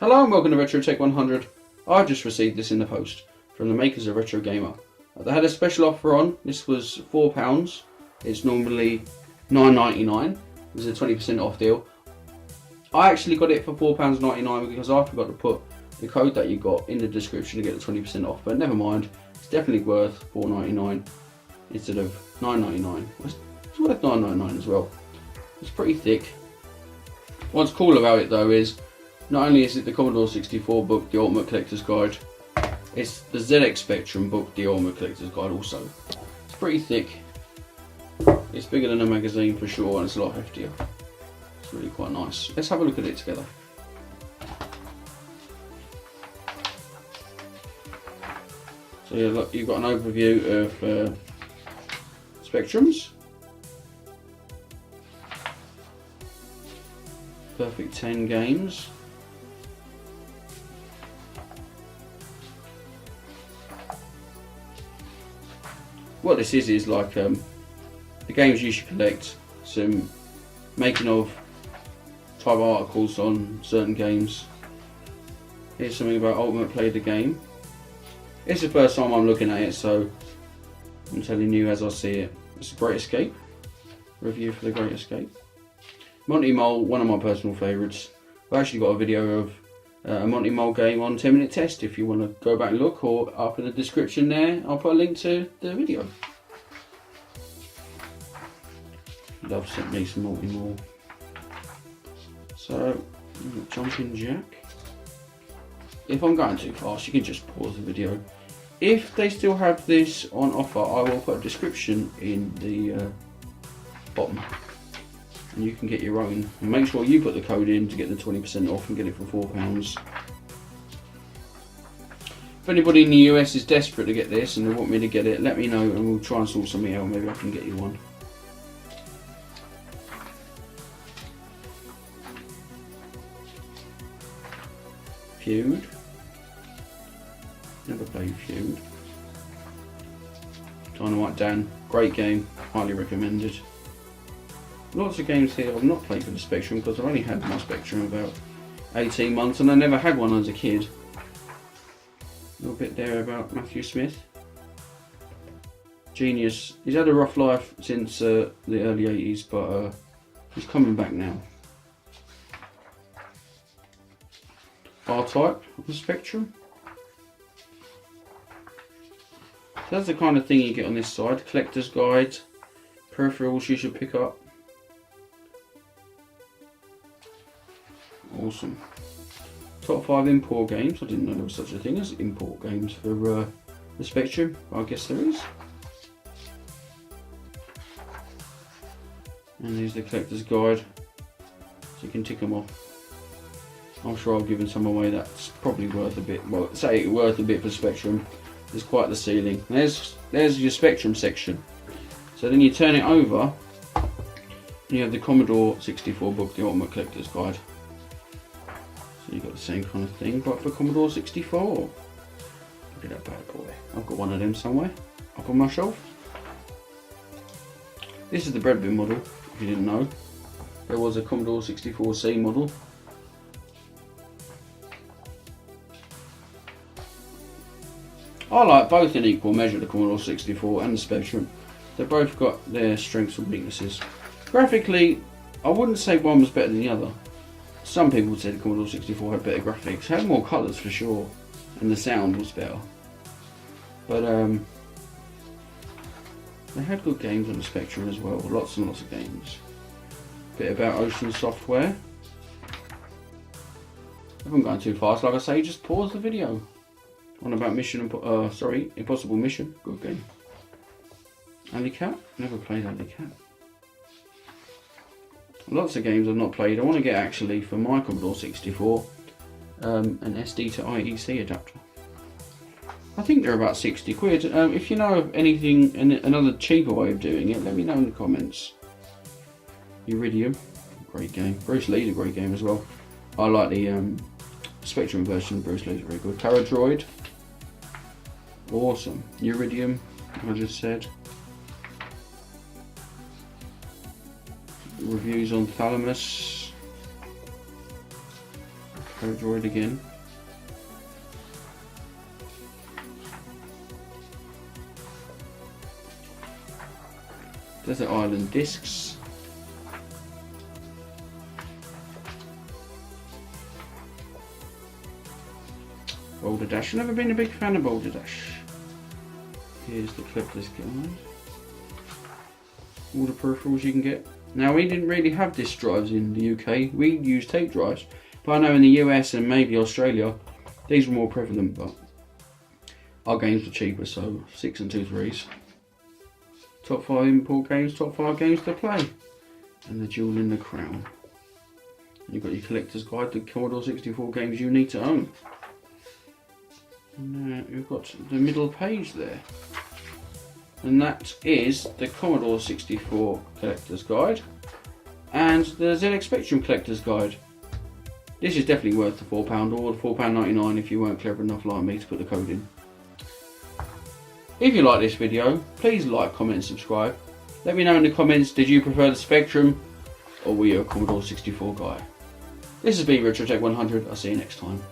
Hello and welcome to Retro Tech 100. I just received this in the post from the makers of Retro Gamer. They had a special offer on. This was £4. It's normally $9.99. This is a 20% off deal. I actually got it for £4.99 because I forgot to put the code that you got in the description to get the 20% off. But never mind, it's definitely worth $4.99 instead of $9.99. It's worth $9.99 as well. It's pretty thick. What's cool about it though is not only is it the Commodore 64 book, The Ultimate Collector's Guide, it's the ZX Spectrum book, The Ultimate Collector's Guide also. It's pretty thick. It's bigger than a magazine for sure, and it's a lot heftier. It's really quite nice. Let's have a look at it together. So yeah, look, you've got an overview of Spectrums. Perfect 10 games. What this is like the games you should collect, some making of type articles on certain games. Here's something about Ultimate Play the Game. It's the first time I'm looking at it, so I'm telling you as I see it. It's a Great Escape. Review for the Great Escape. Monty Mole, one of my personal favourites. I've actually got a video of a Monty Mole game on 10-minute test if you want to go back and look, or up in the description there I'll put a link to the video. Love sent me some Monty Mole. So, jumping jack. If I'm going too fast you can just pause the video. If they still have this on offer I will put a description in the bottom. And you can get your own. And make sure you put the code in to get the 20% off and get it for £4. If anybody in the US is desperate to get this and they want me to get it, let me know and we'll try and sort something out. Maybe I can get you one. Feud. Never played Feud. Dynamite Dan. Great game. Highly recommended. Lots of games here I've not played for the Spectrum because I've only had my Spectrum about 18 months and I never had one as a kid. A little bit there about Matthew Smith. Genius. He's had a rough life since the early 80s, but he's coming back now. R-Type of the Spectrum. So that's the kind of thing you get on this side. Collector's Guide, peripherals you should pick up. Awesome. Top 5 import games. I didn't know there was such a thing as import games for the Spectrum. I guess there is. And here's the Collector's Guide. So you can tick them off. I'm sure I've given some away that's probably worth a bit. Well, say worth a bit for Spectrum. There's quite the ceiling. There's your Spectrum section. So then you turn it over and you have the Commodore 64 book, The Ultimate Collector's Guide. So you've got the same kind of thing, but for Commodore 64. Look at that bad boy. I've got one of them somewhere up on my shelf. This is the bread bin model, if you didn't know. There was a Commodore 64C model. I like both in equal measure, the Commodore 64 and the Spectrum. They've both got their strengths and weaknesses. Graphically, I wouldn't say one was better than the other. Some people said Commodore 64 had better graphics, had more colours for sure, and the sound was better. But they had good games on the Spectrum as well, lots and lots of games. Bit about Ocean Software. I haven't gone too fast, like I say, just pause the video. On about Impossible Mission, good game. Alley Cat, never played Alley Cat. Lots of games I've not played. I want to get actually for my Commodore 64 an SD to IEC adapter. I think they're about 60 quid. If you know of anything, another cheaper way of doing it, let me know in the comments. Iridium, great game. Bruce Lee's a great game as well. I like the Spectrum version of Bruce Lee's very good. Paradroid, awesome. Iridium, I just said. reviews on Thalamus. code droid again. Desert Island discs. Boulder Dash. I've never been a big fan of Boulder Dash. Here's the Collectors Guide. All the peripherals you can get. Now, we didn't really have disc drives in the UK. We used tape drives. But I know in the US and maybe Australia, these were more prevalent, but our games were cheaper, so 6 and 2 3s. Top 5 import games, top 5 games to play. And the Jewel in the Crown. And you've got your Collector's Guide, the Commodore 64 games you need to own. And you've got the middle page there. And that is the Commodore 64 Collector's Guide and the ZX Spectrum Collector's Guide. This is definitely worth the £4 or the £4.99 if you weren't clever enough like me to put the code in. If you like this video, please like, comment and subscribe. Let me know in the comments, did you prefer the Spectrum or were you a Commodore 64 guy? This has been RetroTech 100, I'll see you next time.